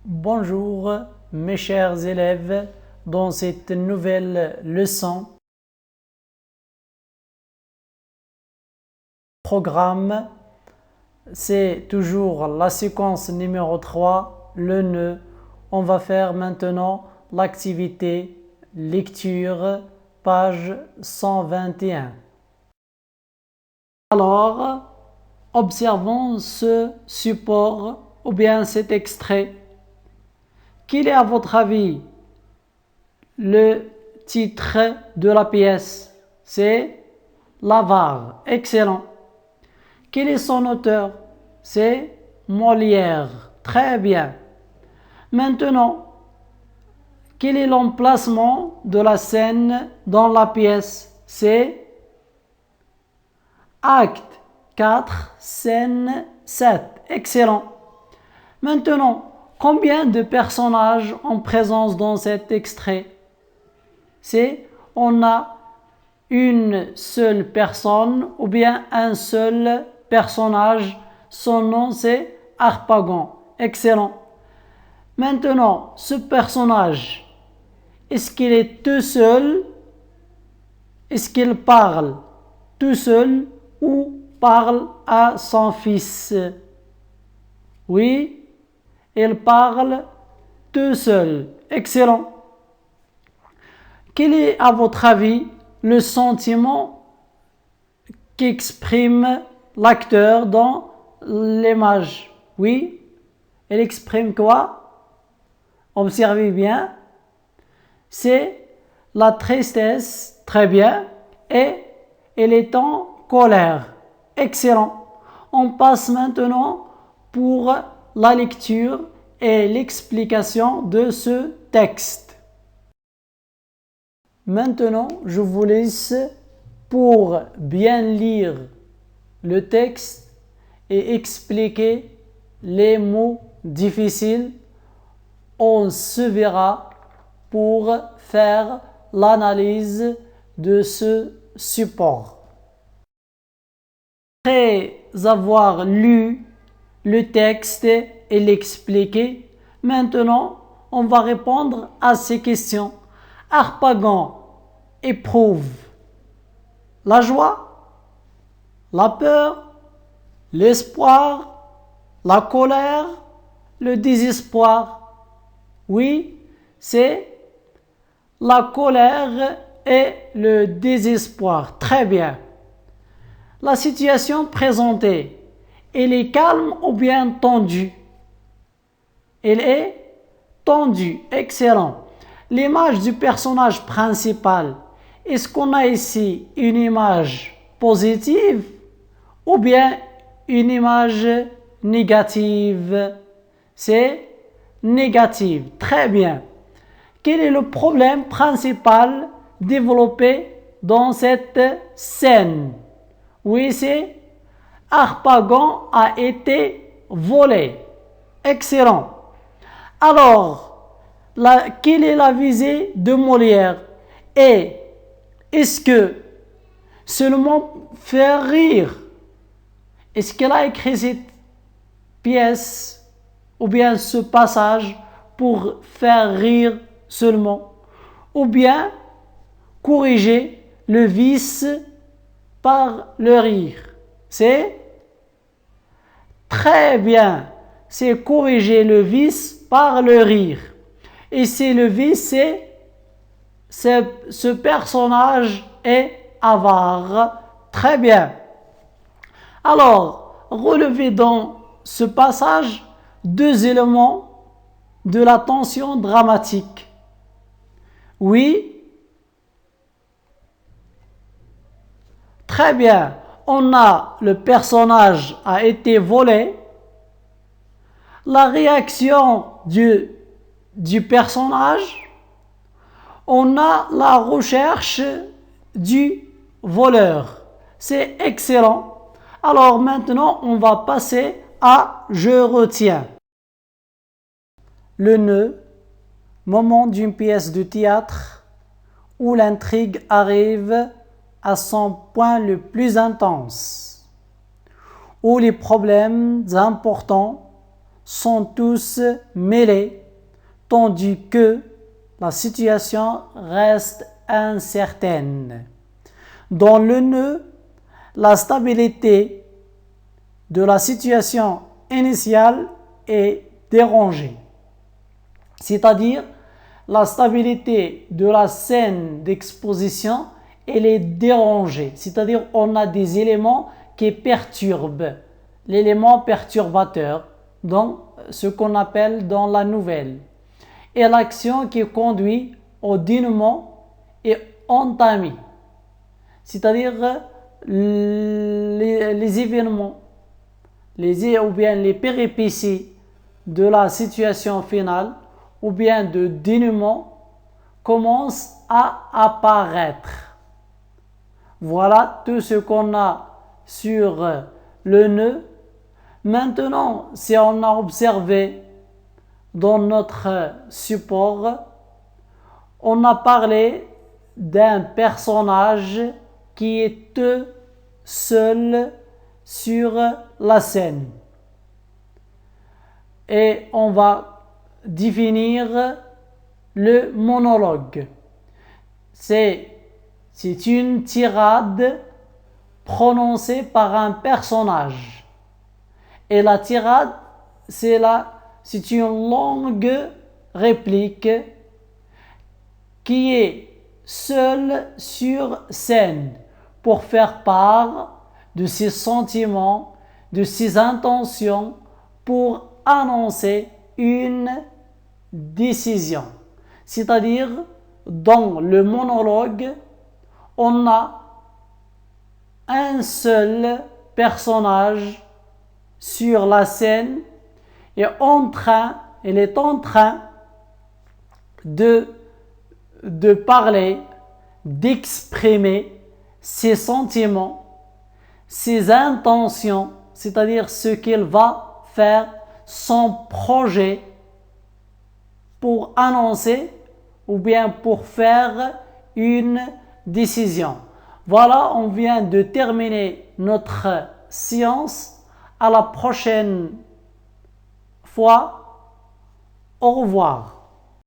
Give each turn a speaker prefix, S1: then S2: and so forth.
S1: Bonjour mes chers élèves, dans cette nouvelle leçon, programme, c'est toujours la séquence numéro 3, le nœud. On va faire maintenant l'activité lecture, page 121. Alors, observons ce support ou bien cet extrait. Quel est à votre avis le titre de la pièce? C'est L'Avare. Excellent. Quel est son auteur? C'est Molière. Très bien. Maintenant, quel est l'emplacement de la scène dans la pièce? C'est Acte 4, scène 7. Excellent. Maintenant, combien de personnages en présence dans cet extrait? On a une seule personne ou bien un seul personnage. Son nom c'est Harpagon. Excellent. Maintenant, ce personnage, est-ce qu'il est tout seul? Est-ce qu'il parle tout seul ou parle à son fils? Oui, il parle tout seul. Excellent. Quel est, à votre avis, le sentiment qu'exprime l'acteur dans l'image? Oui, il exprime quoi? Observez bien. C'est la tristesse, très bien, et il est en colère. Excellent. On passe maintenant pour la lecture et l'explication de ce texte. Maintenant, je vous laisse pour bien lire le texte et expliquer les mots difficiles. On se verra pour faire l'analyse de ce support. Après avoir lu le texte et l'expliquer, maintenant, on va répondre à ces questions. Harpagon éprouve la joie, la peur, l'espoir, la colère, le désespoir. Oui, c'est la colère et le désespoir. Très bien. La situation présentée, elle est calme ou bien tendue? Elle est tendue. Excellent. L'image du personnage principal, est-ce qu'on a ici une image positive ou bien une image négative? C'est négative. Très bien. Quel est le problème principal développé dans cette scène? Oui, c'est Harpagon a été volé. Excellent. Alors, quelle est la visée de Molière? Et est-ce que seulement faire rire? Est-ce qu'elle a écrit cette pièce ou bien ce passage pour faire rire seulement? Ou bien corriger le vice par le rire? C'est très bien. C'est corriger le vice par le rire. Et c'est le vice, ce personnage est avare. Très bien. Alors, relevez dans ce passage deux éléments de la tension dramatique. Oui. Très bien. On a le personnage a été volé. La réaction du personnage, on a la recherche du voleur. C'est excellent. Alors maintenant, on va passer à je retiens. Le nœud, moment d'une pièce de théâtre où l'intrigue arrive à son point le plus intense, où les problèmes importants sont tous mêlés, tandis que la situation reste incertaine. Dans le nœud, la stabilité de la situation initiale est dérangée, c'est-à-dire la stabilité de la scène d'exposition elle est dérangée, c'est-à-dire on a des éléments qui perturbent, l'élément perturbateur, donc ce qu'on appelle dans la nouvelle. Et l'action qui conduit au dénouement est entamée, c'est-à-dire les événements, ou bien les péripéties de la situation finale, ou bien de dénouement, commencent à apparaître. Voilà tout ce qu'on a sur le nœud. Maintenant, si on a observé dans notre support, on a parlé d'un personnage qui est seul sur la scène. Et on va définir le monologue. C'est une tirade prononcée par un personnage. Et la tirade, c'est une longue réplique qui est seule sur scène pour faire part de ses sentiments, de ses intentions, pour annoncer une décision. C'est-à-dire, dans le monologue, on a un seul personnage sur la scène et il est en train de parler, d'exprimer ses sentiments, ses intentions, c'est-à-dire ce qu'il va faire, son projet pour annoncer ou bien pour faire une décision. Voilà, on vient de terminer notre séance. À la prochaine fois. Au revoir.